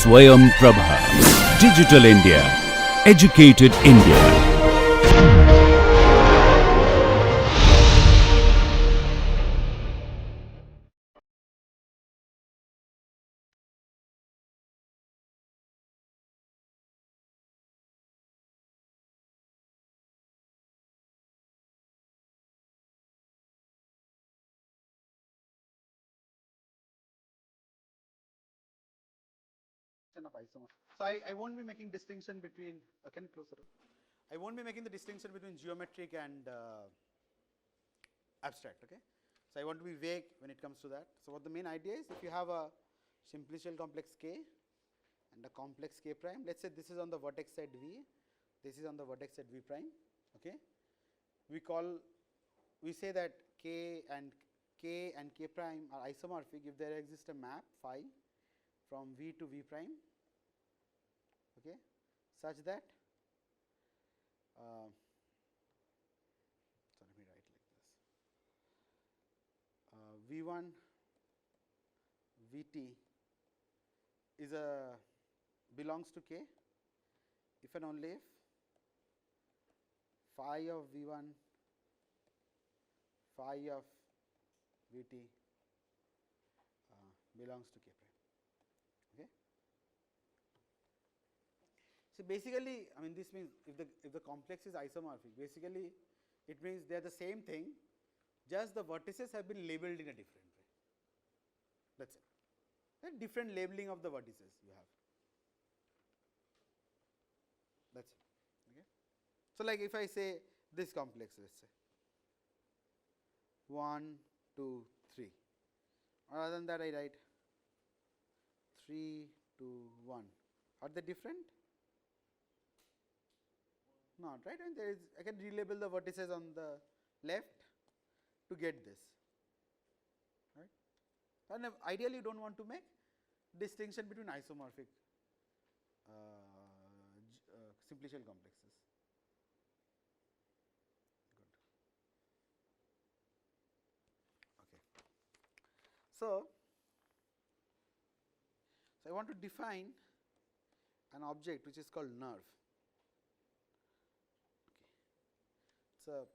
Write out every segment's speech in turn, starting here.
Swayam Prabha. Digital India. Educated India. Of isomer. So I won't be making distinction between, can you close it up? I won't be making the distinction between geometric and abstract, okay. So I want to be vague when it comes to that. So what the main idea is, if you have a simplicial complex K and a complex K prime, let's say this is on the vertex side V, this is on the vertex side V prime, okay. We say that K and K prime are isomorphic if there exists a map phi from V to V prime, okay, such that so let me write like this, V1 Vt is a belongs to K if and only if phi of V1 phi of Vt belongs to K prime. Okay. So basically, I mean, this means if the complex is isomorphic, basically it means they are the same thing, just the vertices have been labeled in a different way. That's it. A different labeling of the vertices you have. That's it. Okay. So like if I say this complex, let's say 1, 2, 3. Other than that, I write 3, 2, 1. Are they different? Not, right? And there is, I can relabel the vertices on the left to get this, right? And ideally, you don't want to make distinction between isomorphic simplicial complexes. Good. Okay. So I want to define an object which is called nerve. So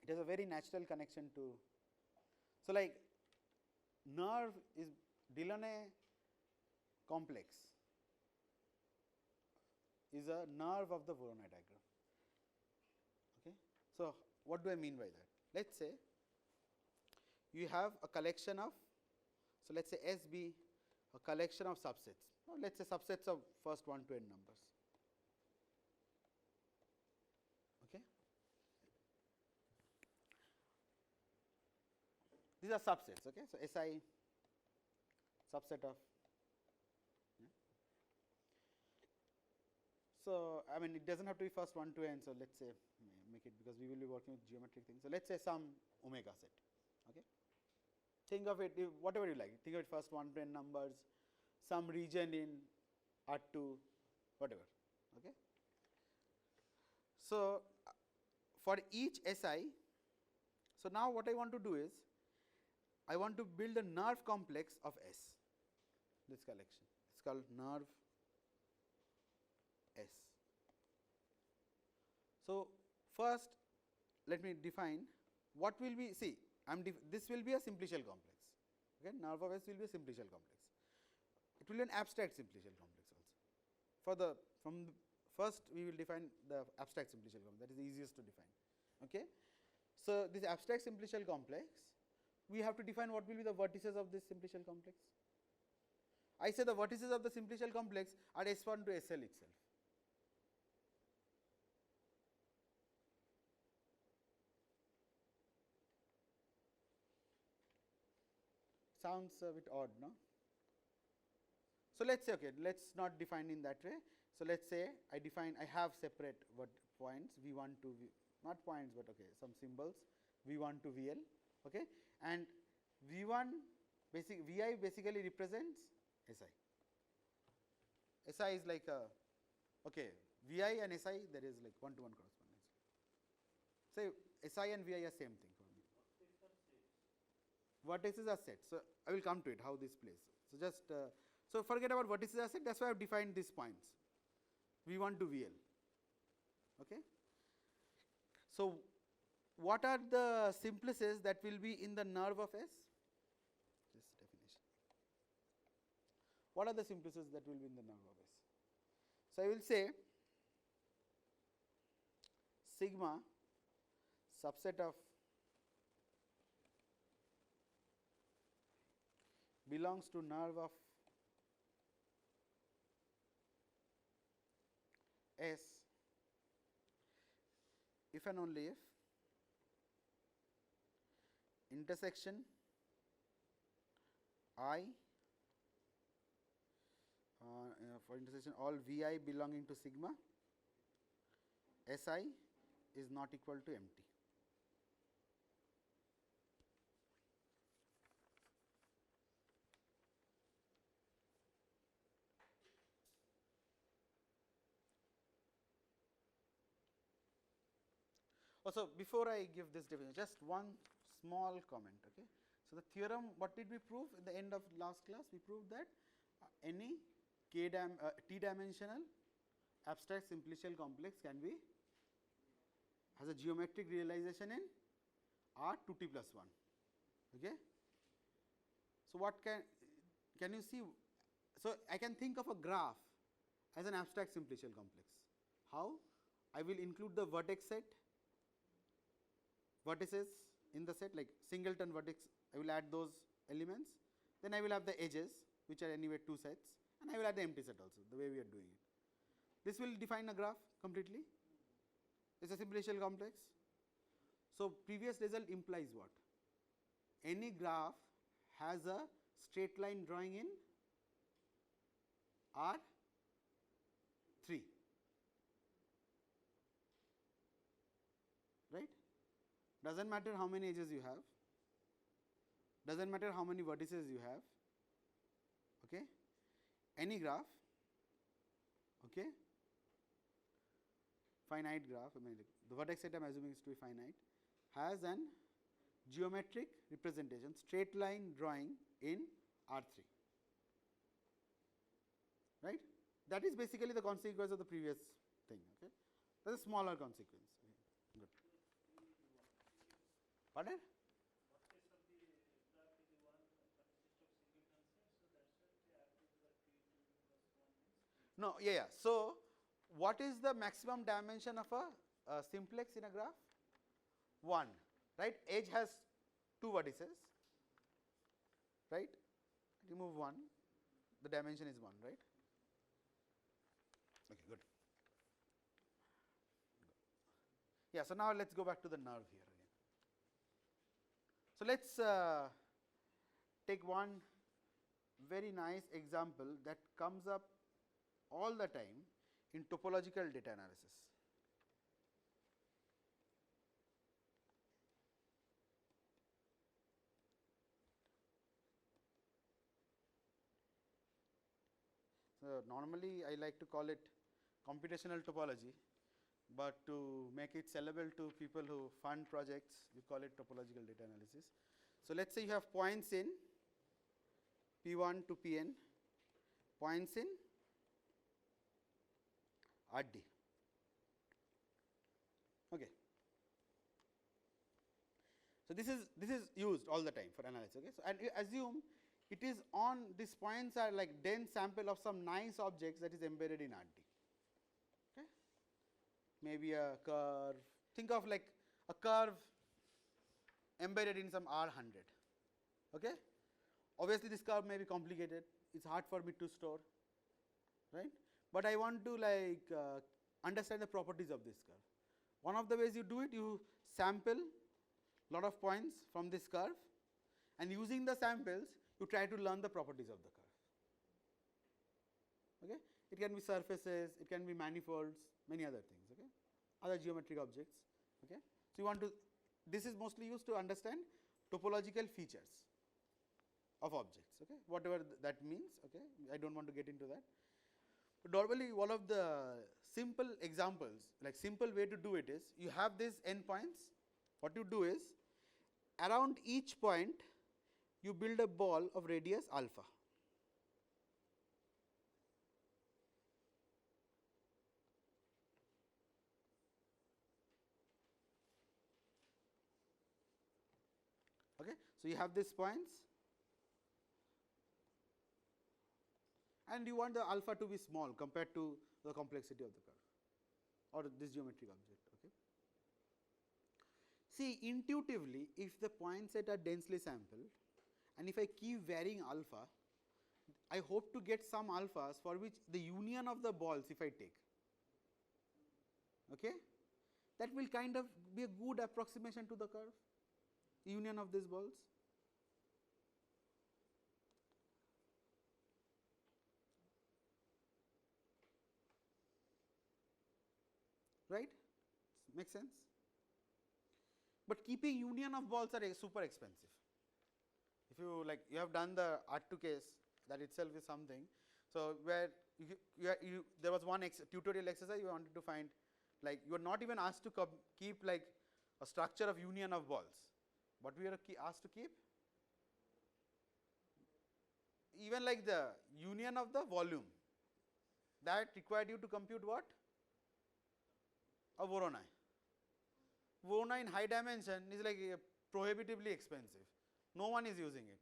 it has a very natural connection to, so like nerve is Delaunay complex is a nerve of the Voronoi diagram. Okay. So what do I mean by that? Let's say you have a collection of, so let's say S be a collection of subsets, or let's say subsets of first 1 to n numbers. Okay. These are subsets, okay. So Si subset of, yeah. So I mean, it doesn't have to be first 1 to n. So let's say make it, because we will be working with geometric things. So let's say some omega set, okay. Think of it whatever you like. Think of it first 1 to n numbers, some region in R2, whatever, okay. So for each Si, so now what I want to do is, I want to build a nerve complex of S, this collection. It's called nerve S. So first, let me define what will be, see, this will be a simplicial complex. Okay, nerve of S will be a simplicial complex. It will be an abstract simplicial complex also. First we will define the abstract simplicial complex, that is the easiest to define. Okay. So this abstract simplicial complex, we have to define what will be the vertices of this simplicial complex. I say the vertices of the simplicial complex are S1 to SL itself. Sounds a bit odd, no? So let's say, okay, let's not define in that way. So let's say I have separate points V1 to not points, but okay, some symbols V1 to VL, okay, and V1 Vi basically represents Si. Si is like a, okay, Vi and Si there is like 1-to-1 correspondence. Say Si and Vi are same thing for me. Vertices are sets. So I will come to it how this plays. So just So, forget about vertices asset, that is why I have defined these points V1 to VL. Okay. So, what are the simplices that will be in the nerve of S? This definition. What are the simplices that will be in the nerve of S? So, I will say sigma subset of belongs to nerve of S if and only if intersection I for intersection all V I belonging to sigma S I is not equal to empty. Also, before I give this definition, just one small comment. Okay. So, the theorem, what did we prove at the end of last class? We proved that any t dimensional abstract simplicial complex can be has a geometric realization in R 2t plus 1. Okay. So, what can you see? So, I can think of a graph as an abstract simplicial complex. How? I will include the vertex set, vertices in the set like singleton vertex, I will add those elements, then I will have the edges which are anyway 2 sets, and I will add the empty set also, the way we are doing it. This will define a graph completely. It is a simplicial complex. So, previous result implies what? Any graph has a straight line drawing in R 3, right. Does not matter how many edges you have, does not matter how many vertices you have, okay. Any graph, okay, finite graph, I mean the vertex set I am assuming is to be finite, has an geometric representation, straight line drawing in R 3, right. That is basically the consequence of the previous thing. Okay. That is a smaller consequence. Okay. Good. Pardon? No, yeah. So, what is the maximum dimension of a simplex in a graph? 1, right. Edge has 2 vertices, right. Remove 1, the dimension is 1, right. Okay, good. Yeah. So, now let us go back to the nerve here again. So, let us take one very nice example that comes up all the time in topological data analysis. So, normally I like to call it computational topology, but to make it sellable to people who fund projects, we call it topological data analysis. So, let us say you have points in P1 to Pn, points in Rd. Okay. So, this is used all the time for analysis. Okay. So, and you assume it is on these points are like dense sample of some nice objects that is embedded in Rd. Okay. Maybe a curve, think of like a curve embedded in some R100. Okay. Obviously, this curve may be complicated, it is hard for me to store, right, but I want to like understand the properties of this curve. One of the ways you do it, you sample lot of points from this curve, and using the samples you try to learn the properties of the curve. Okay. It can be surfaces, it can be manifolds, many other things, okay, other geometric objects. Okay. So, you want to, this is mostly used to understand topological features of objects, okay, whatever that means. Okay. I do not want to get into that. But normally, one of the simple examples, like simple way to do it is, you have these n points. What you do is, around each point you build a ball of radius alpha. So, you have these points and you want the alpha to be small compared to the complexity of the curve or this geometric object. Okay. See, intuitively, if the point set are densely sampled and if I keep varying alpha, I hope to get some alphas for which the union of the balls if I take, okay, that will kind of be a good approximation to the curve, union of these balls. Right, makes sense. But keeping union of balls are super expensive. If you like, you have done the R2 case, that itself is something. So, where there was one tutorial exercise you wanted to find, like you are not even asked to keep like a structure of union of balls. What we are asked to keep? Even like the union of the volume, that required you to compute what? A Voronoi. Voronoi in high dimension is like prohibitively expensive. No one is using it.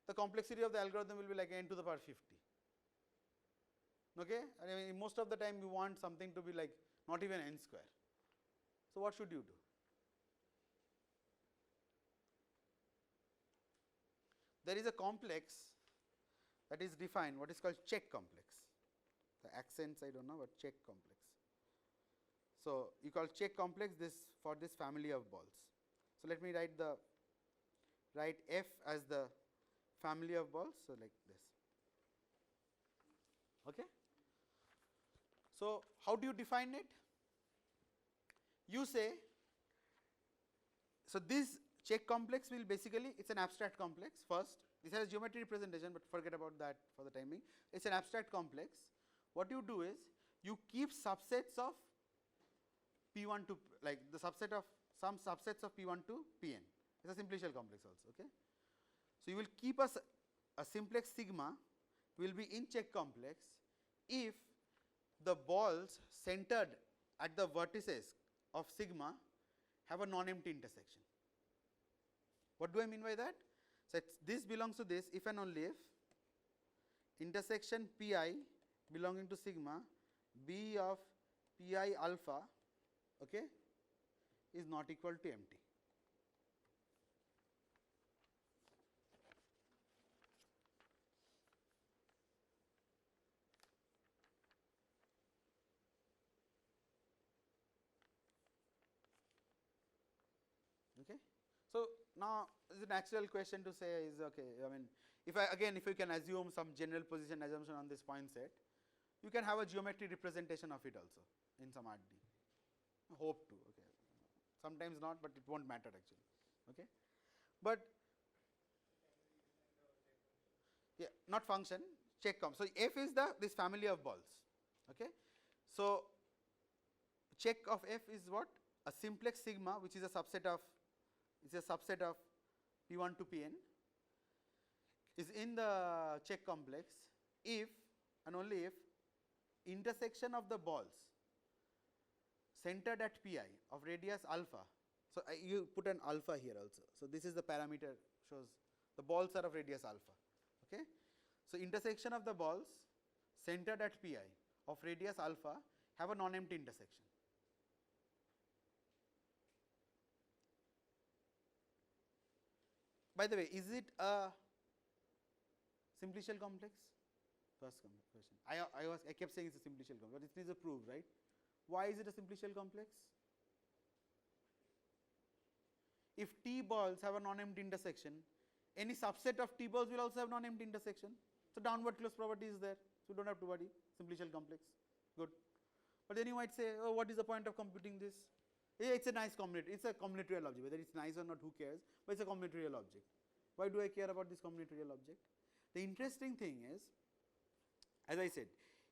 The complexity of the algorithm will be like n to the power 50. Okay? I mean, most of the time you want something to be like not even n square. So, what should you do? There is a complex that is defined, what is called check complex. The accents I do not know, but check complex. So, you call check complex this for this family of balls. So, let me write f as the family of balls. So, like this. Okay. So, how do you define it? You say, so this check complex will basically, it is an abstract complex first. This has geometry representation, but forget about that for the timing. It is an abstract complex. What you do is, you keep subsets of P1 to like the subset of some subsets of P1 to Pn. It is a simplicial complex also. Okay. So, you will keep a simplex sigma will be in check complex if the balls centered at the vertices of sigma have a non-empty intersection. What do I mean by that? So, this belongs to this if and only if intersection Pi belonging to sigma B of Pi alpha, okay, is not equal to empty. Okay. So, now the natural question to say is, okay, I mean, if you can assume some general position assumption on this point set, you can have a geometry representation of it also in some RD. Hope to, okay. Sometimes not, but it won't matter actually. Okay. But yeah, not function, check comp. So, f is this family of balls. Okay. So, check of f is what? A simplex sigma, which is a subset of P1 to Pn, is in the check complex if and only if intersection of the balls centered at Pi of radius alpha. So, you put an alpha here also. So, this is the parameter, shows the balls are of radius alpha. Okay. So, intersection of the balls centered at Pi of radius alpha have a non-empty intersection. By the way, is it a simplicial complex? First question. I kept saying it's a simplicial complex, but it needs a proof, right? Why is it a simplicial complex? If T balls have a non-empty intersection, any subset of T balls will also have non-empty intersection. So, downward close property is there. So, you do not have to worry, simplicial complex, good. But then you might say, oh, what is the point of computing this? Yeah, it is a nice combinatorial, it is a combinatorial object, whether it is nice or not, who cares, but it is a combinatorial object. Why do I care about this combinatorial object? The interesting thing is, as I said,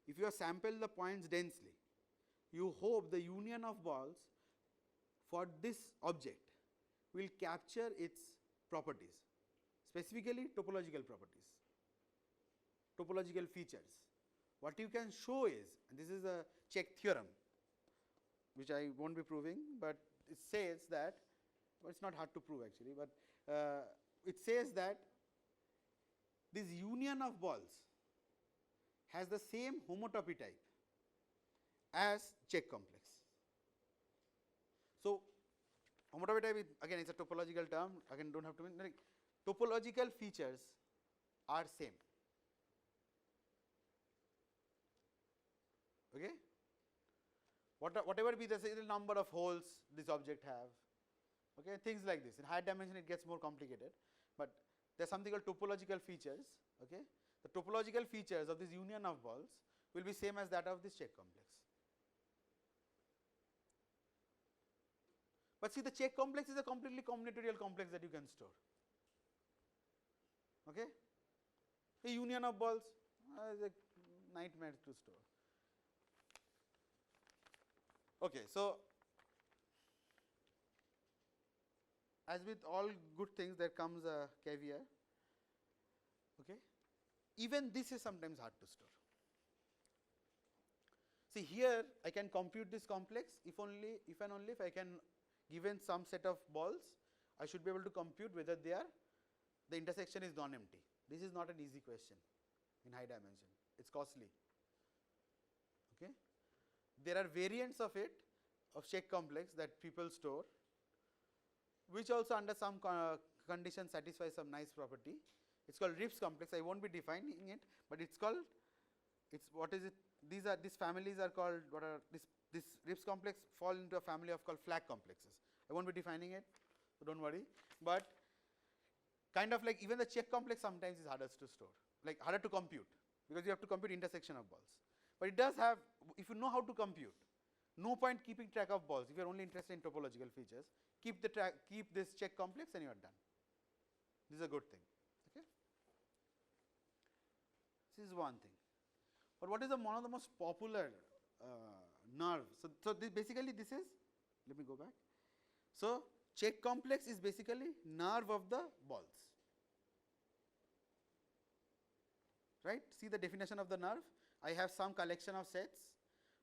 if you sample the points densely, you hope the union of balls for this object will capture its properties, specifically topological properties, topological features. What you can show is, and this is a check theorem, which I will not be proving, but it says that, well, it is not hard to prove actually, but it says that this union of balls has the same homotopy type as check complex. So, homotopy type is again it is a topological term, again do not have to mean like topological features are same. Okay. Whatever be the number of holes this object have, okay, things like this. In higher dimension it gets more complicated, but there is something called topological features. Okay. The topological features of this union of balls will be same as that of this check complex. But see, the check complex is a completely combinatorial complex that you can store. Okay. The union of balls is a nightmare to store. Okay, so as with all good things, there comes a caveat. Okay, even this is sometimes hard to store. See, here I can compute this complex if and only if I can, given some set of balls, I should be able to compute whether they are, the intersection is non-empty. This is not an easy question in high dimension. It's costly. Okay. There are variants of it, of check complex that people store, which also under some conditions satisfies some nice property. It's called Rips complex. I won't be defining it, but it's called, it's what is it? These families are called, what are this Rips complex fall into a family of called flag complexes. I won't be defining it, so don't worry. But kind of like even the check complex sometimes is harder to store, like harder to compute, because you have to compute intersection of balls. But it does have, if you know how to compute, no point keeping track of balls. If you are only interested in topological features, keep this check complex and you are done. This is a good thing. Okay. This is one thing. But what is one of the most popular nerve? So basically this is, let me go back. So check complex is basically nerve of the balls. Right? See the definition of the nerve. I have some collection of sets.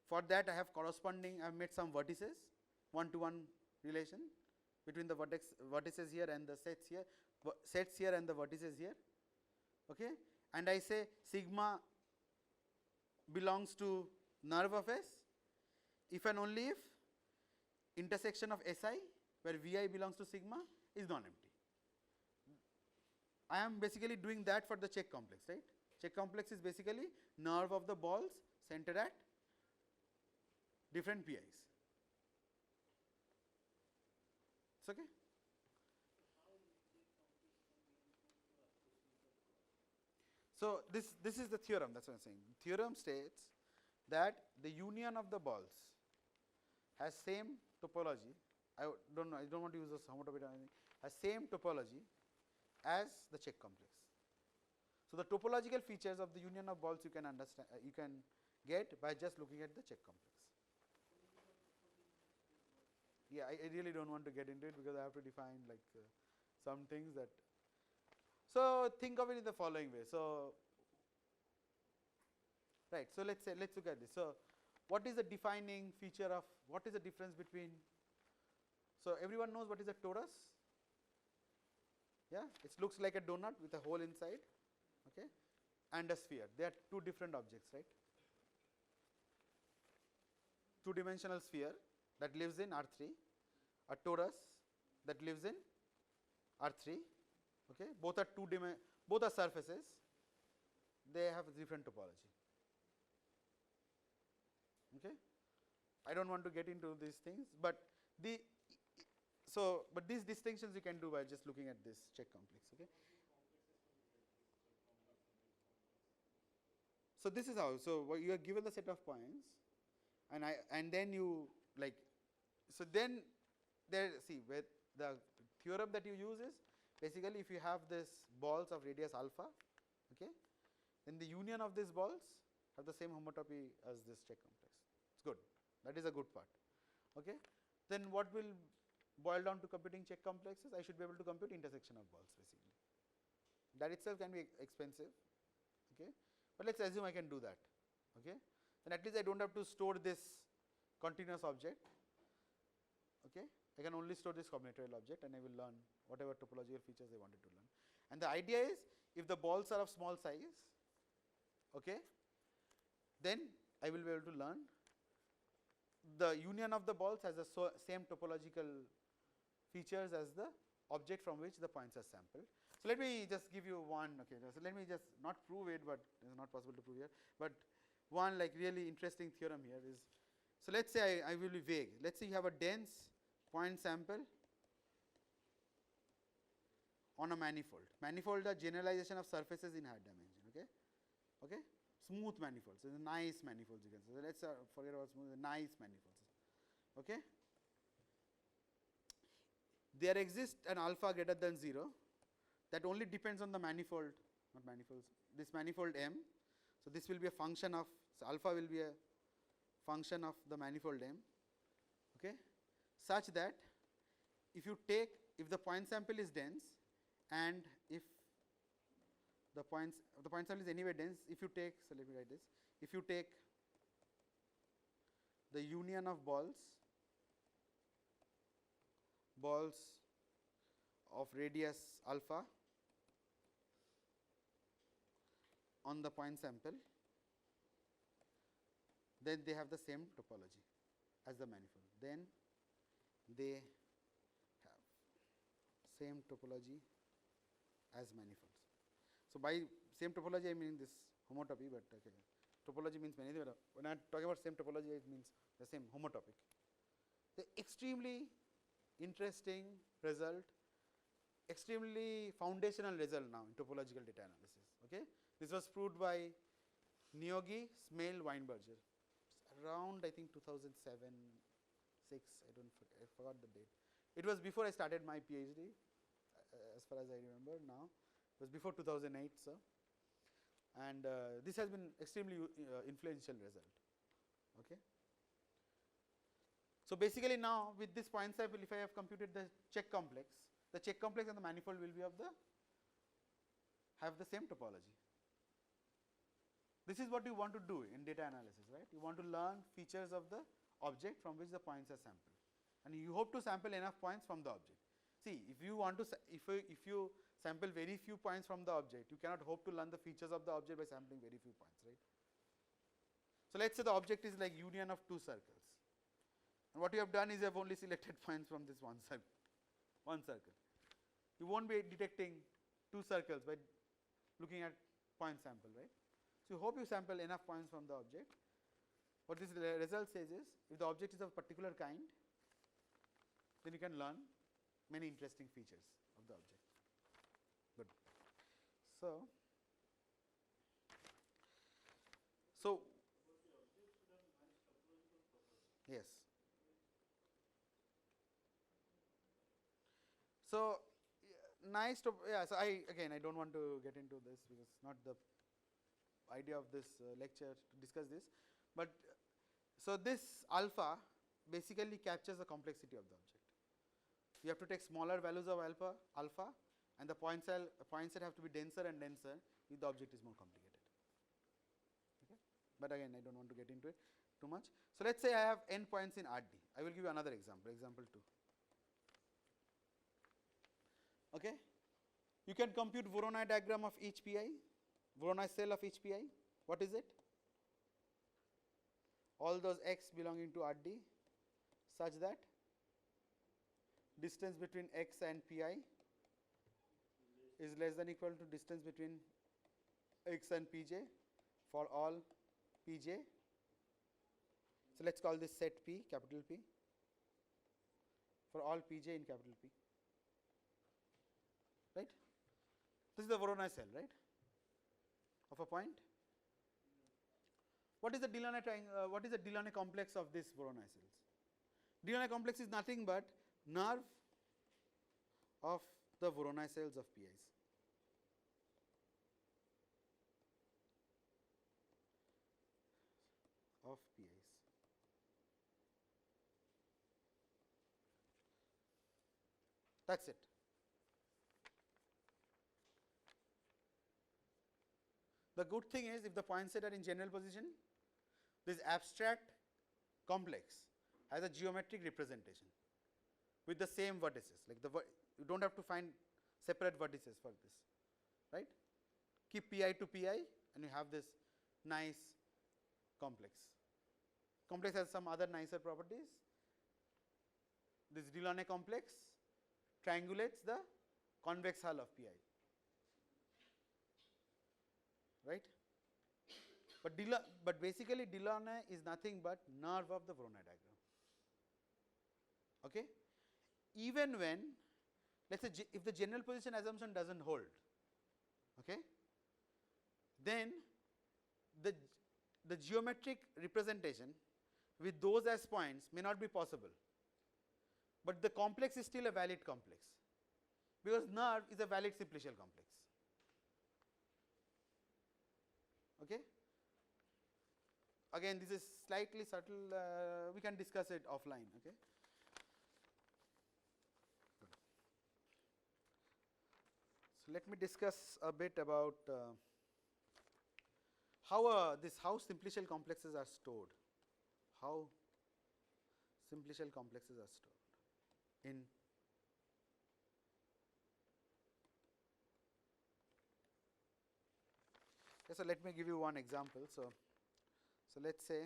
For that I have corresponding, I have made some vertices, one-to-one relation between the vertices here and the sets here and the vertices here. Okay. And I say sigma belongs to nerve of S if and only if intersection of Si where Vi belongs to sigma is non-empty. I am basically doing that for the check complex, right. Check complex is basically nerve of the balls centered at different PIs. It's okay. So this is the theorem, that's what I'm saying. Theorem states that the union of the balls has same topology. I don't want to use this homotopy, has same topology as the check complex. So the topological features of the union of balls you can understand, you can get by just looking at the check complex. Yeah, I really don't want to get into it because I have to define like some things that. So think of it in the following way. So right. So let's look at this. So what is the defining feature of, what is the difference between? So everyone knows what is a torus. Yeah, it looks like a donut with a hole inside. Okay, and a sphere. They are two different objects, right? Two-dimensional sphere that lives in R3, a torus that lives in R3. Okay, both are surfaces. They have different topology. Okay, I don't want to get into these things, but these distinctions you can do by just looking at this check complex. Okay. So this is how. So you are given the set of points, and then you like. So then there, see where the theorem that you use is basically if you have this balls of radius alpha, okay, then the union of these balls have the same homotopy as this check complex. It's good. That is a good part. Okay. Then what will boil down to computing check complexes? I should be able to compute intersection of balls basically. That itself can be expensive. Okay. But let's assume I can do that. Okay. Then at least I don't have to store this continuous object. Okay. I can only store this combinatorial object and I will learn whatever topological features I wanted to learn. And the idea is, if the balls are of small size, okay, then I will be able to learn the union of the balls has the same topological features as the object from which the points are sampled. So, let me just give you one, okay, so let me just not prove it, but it is not possible to prove here, but one like really interesting theorem here is, so let us say I will be vague, let us say you have a dense point sample on a manifold. Manifold are generalization of surfaces in higher dimension, okay, okay, smooth manifolds, so nice manifolds you can say. So, let us forget about smooth, nice manifolds, okay. There exists an alpha greater than 0 that only depends on the manifold, not manifolds, this manifold M. So, this will be a function of, so alpha will be a function of the manifold M, okay, such that if you take, if the point sample is dense and if the point sample is anyway dense, if you take, so let me write this, if you take the union of balls of radius alpha on the point sample, then they have the same topology as the manifold. Then they have same topology as manifolds. So, by same topology I mean this homotopy, but okay, topology means many things, but when I am talking about same topology it means the same homotopic. The extremely interesting result, extremely foundational result now in topological data analysis. Okay. This was proved by Neogi, Smale, Weinberger around I think 2007, 6, I forgot the date. It was before I started my PhD, as far as I remember now, it was before 2008. So, and this has been extremely influential result. Okay. So, basically now with this point sample, if I have computed the check complex and the manifold will be of the have the same topology. This is what you want to do in data analysis, right? You want to learn features of the object from which the points are sampled, and you hope to sample enough points from the object. See, if you want to if you sample very few points from the object, you cannot hope to learn the features of the object by sampling very few points, right? So, let us say the object is like union of two circles, and what you have done is you have only selected points from this one circle. You won't be detecting two circles by looking at point sample, right? So, you hope you sample enough points from the object. What this result says is, if the object is of particular kind, then you can learn many interesting features of the object. Good. So yes. So, nice to, yeah, so I do not want to get into this because it is not the idea of this lecture to discuss this, but so this alpha basically captures the complexity of the object. You have to take smaller values of alpha and the point set have to be denser and denser if the object is more complicated. Okay. But again I do not want to get into it too much. So, let us say I have n points in RD. I will give you another example, example 2. Okay. You can compute Voronoi diagram of each pi, Voronoi cell of each pi. What is it? All those x belonging to RD such that distance between x and pi is less than equal to distance between x and pj for all pj. So, let us call this set P, capital P, for all pj in capital P, right. This is the Voronoi cell, right, of a point. What is the Delaunay triangle? What is the Delaunay complex of this Voronoi cells? Delaunay complex is nothing but nerve of the Voronoi cells of PIs. Of PIs. That is it. The good thing is, if the points set are in general position, this abstract complex has a geometric representation with the same vertices, like you do not have to find separate vertices for this. right. Keep pi to pi and you have this nice complex. Complex has some other nicer properties. This Delaunay complex triangulates the convex hull of pi, right. But basically Delaunay is nothing but nerve of the Voronoi diagram. Okay. Even when, let us say, if the general position assumption does not hold, okay, then the geometric representation with those as points may not be possible, but the complex is still a valid complex, because nerve is a valid simplicial complex. Okay. Again, this is slightly subtle, we can discuss it offline. Okay. So, let me discuss a bit about how simplicial complexes are stored, how simplicial complexes are stored in okay. So, let me give you one example. So, let us say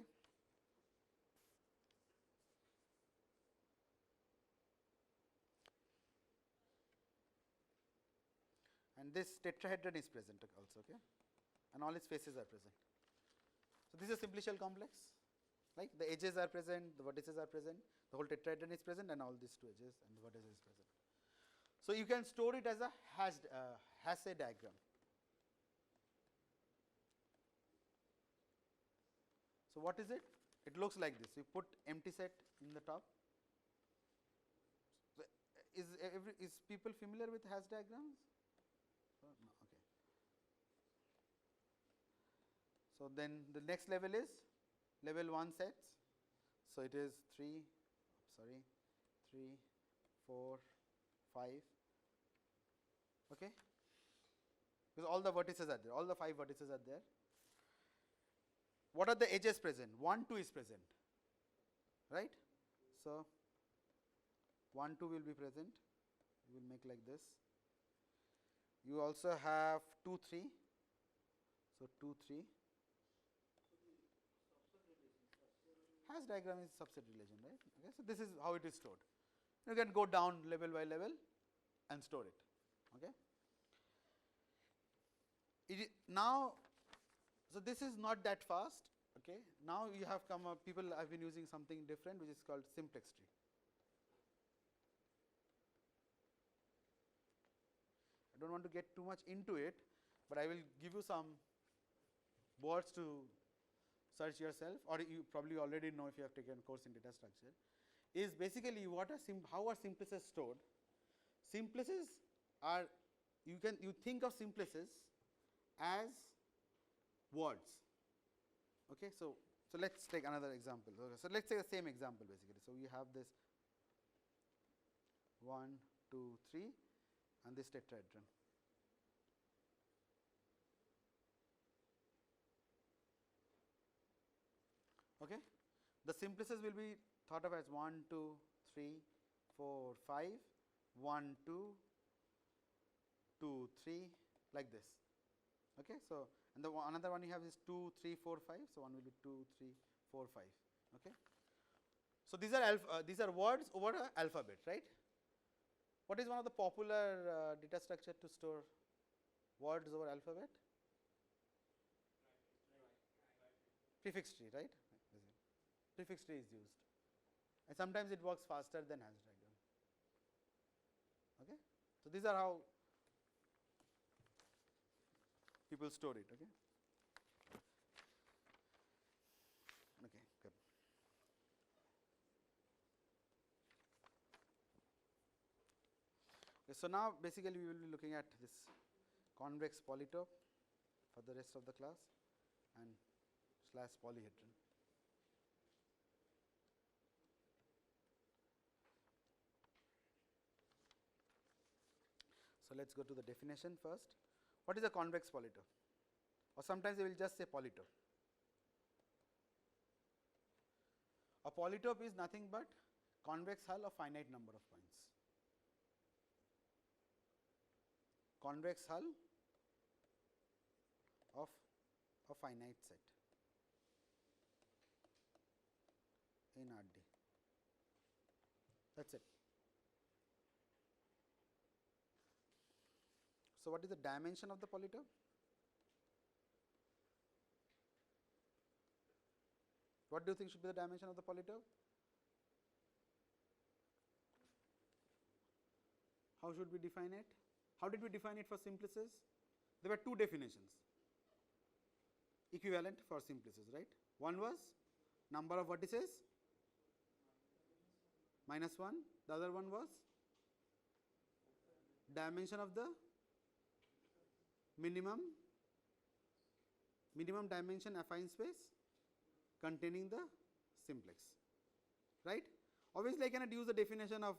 and this tetrahedron is present also, okay, and all its faces are present. So, this is a simplicial complex, like the edges are present, the vertices are present, the whole tetrahedron is present and all these two edges and the vertices is present. So, you can store it as a Hasse diagram. So, what is it? It looks like this. You put empty set in the top. So, is people familiar with hash diagrams? No, okay. So, then the next level is level 1 sets. So, it is 3, 4, 5, okay, because all the vertices are there, all the 5 vertices are there. What are the edges present? 1, 2 is present, right. So, 1, 2 will be present, you will make like this. You also have 2, 3. So, 2, 3. Hash diagram is subset relation, right. Okay. So, this is how it is stored. You can go down level by level and store it. Okay. Now, so this is not that fast. Okay. Now, you have come up, people have been using something different which is called simplex tree. I do not want to get too much into it, but I will give you some words to search yourself, or you probably already know if you have taken a course in data structure. Is basically how are simplices stored. Simplices are, you think of simplices as words. Okay. So, let us take another example. Okay. So, let us take the same example basically. So, we have this 1, 2, 3 and this tetrahedron. Okay. The simplices will be thought of as 1, 2, 3, 4, 5, 1, 2, 2, 3 like this. Okay. So, and another one you have is 2, 3, 4, 5. So, one will be 2, 3, 4, 5. Okay. So, these are words over an alphabet, right. What is one of the popular data structure to store words over alphabet? Prefix tree, right. Prefix tree is used, and sometimes it works faster than hash diagram. Okay. So, these are how people store it. Okay. Okay, good. Okay, so, now basically we will be looking at this convex polytope for the rest of the class and / polyhedron. So, let us go to the definition first. What is a convex polytope, or sometimes they will just say polytope. A polytope is nothing but convex hull of finite number of points. Convex hull finite set in RD. That is it. So, what is the dimension of the polytope? What do you think should be the dimension of the polytope? How should we define it? How did we define it for simplices? There were two definitions equivalent for simplices, right? One was number of vertices minus 1, the other one was dimension of the minimum dimension affine space containing the simplex, right? Obviously, I cannot use the definition of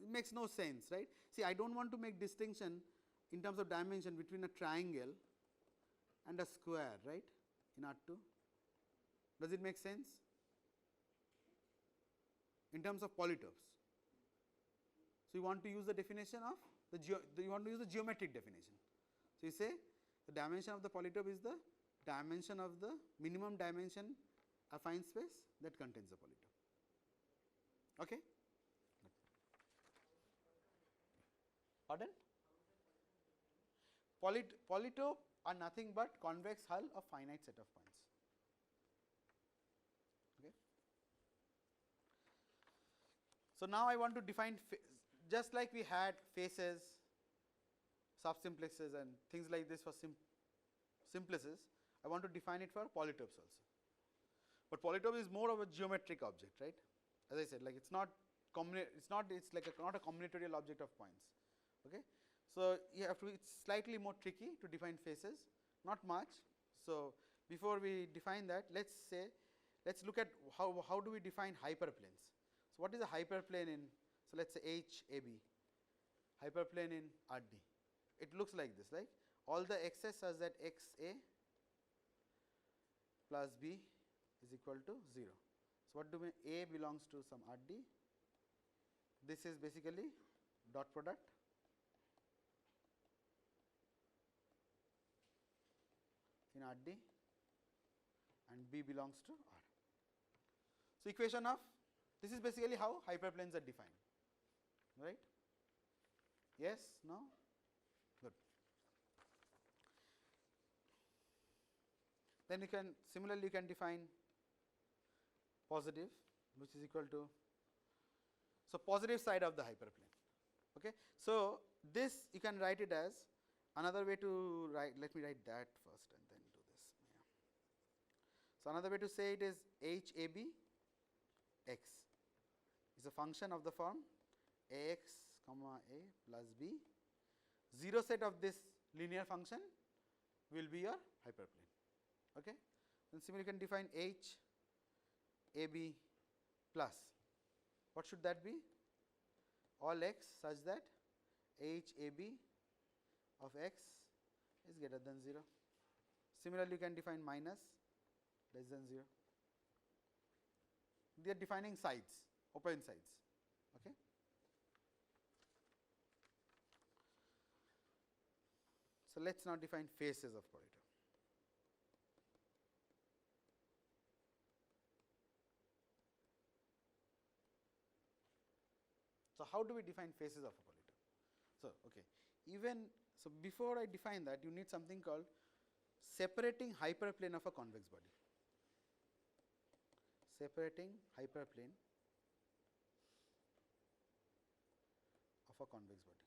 it makes no sense, right? See, I do not want to make distinction in terms of dimension between a triangle and a square, right, in R2. Does it make sense? In terms of polytopes. So, you want to use the definition of you want to use the geometric definition. So, you say the dimension of the polytope is the dimension of the minimum dimension affine space that contains the polytope. Okay. Pardon? Polytope are nothing but convex hull of finite set of points. Okay. So, now I want to define just like we had faces, subsimplexes and things like this for simplices, I want to define it for polytopes also. But polytope is more of a geometric object, right? As I said, like it's not it's like not a combinatorial object of points. Okay. So, you have to it's slightly more tricky to define faces, not much. So, before we define that, let's look at how do we define hyperplanes. So, what is a hyperplane in, so let's say HAB, hyperplane in RD. It looks like this, like all the x's such that XA plus B is equal to 0. So, what do we A belongs to some RD, this is basically dot product in RD and B belongs to R. So, equation of this is basically how hyperplanes are defined, right? Yes, no, good. Then you can similarly you can define positive, which is equal to, so positive side of the hyperplane. Okay. So, this you can write it as another way to write, let me write that first and then do this. Yeah. So, another way to say it is HAB x is a function of the form Ax comma A plus B, 0 set of this linear function will be your hyperplane. Okay. Then similarly, you can define H AB plus, what should that be? All x such that H AB of x is greater than 0. Similarly, you can define minus less than 0. They are defining sides, open sides. Okay. So, let us now define faces of polytope. So, how do we define faces of a polytope? So, okay, so before I define that, you need something called separating hyperplane of a convex body. Separating hyperplane of a convex body.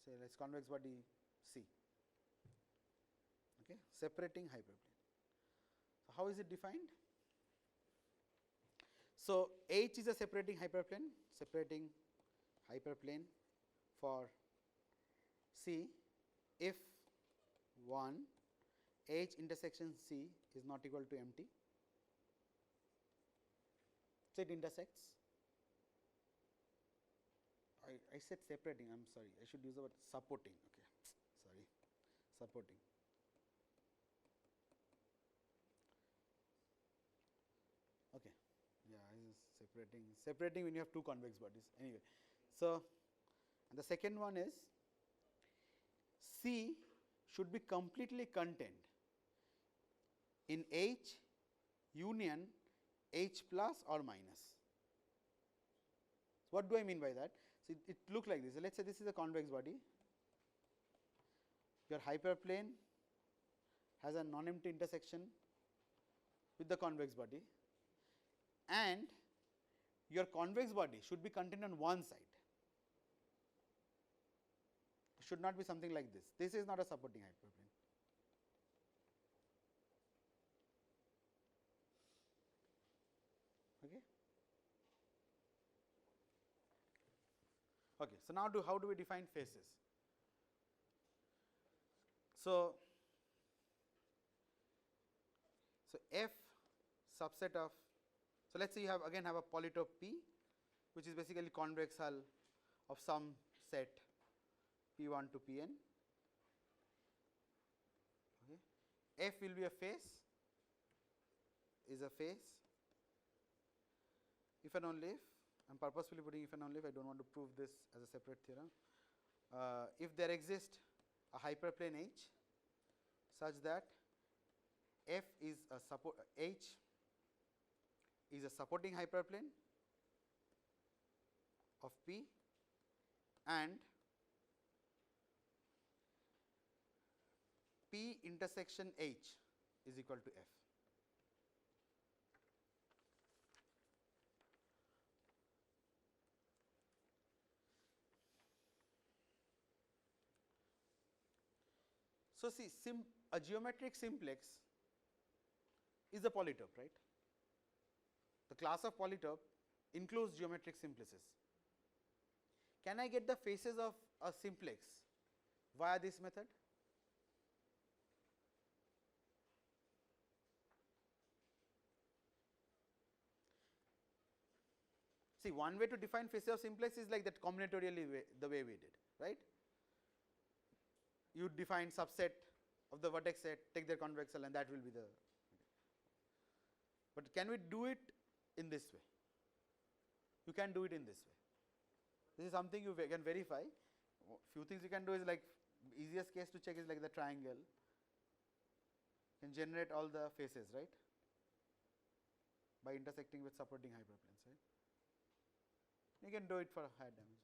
Say let us convex body C. Okay, separating hyperplane. So, how is it defined? So, H is a separating hyperplane for C if 1 H intersection C is not equal to empty. So, it intersects. I said separating, I am sorry, I should use the word supporting, okay, sorry, supporting. Okay. Yeah, separating when you have two convex bodies anyway. So, and the second one is C should be completely contained in H union H plus or minus. What do I mean by that? So, it look like this. Let us say this is a convex body, your hyperplane has a non-empty intersection with the convex body, and your convex body should be contained on one side. It should not be something like this. This is not a supporting hyperplane. Okay. Okay. So, now how do we define faces? So, F subset of, so let us say you have again have a polytope P, which is basically convex hull of some set P1 to Pn. Okay. F will be a face, is a face, if and only if, I am purposefully putting if and only if, I do not want to prove this as a separate theorem. If there exists a hyperplane H such that F is a H is a supporting hyperplane of P, and P intersection H is equal to F. So, see, a geometric simplex is a polytope, right. The class of polytope includes geometric simplices. Can I get the faces of a simplex via this method? See, one way to define faces of simplex is like that combinatorially the way we did, right. You define subset of the vertex set, take their convex hull, and that will be the. But can we do it in this way? You can do it in this way. This is something you can verify. Few things you can do is like easiest case to check is like the triangle. You can generate all the faces, right, by intersecting with supporting hyperplanes, right. You can do it for higher dimension.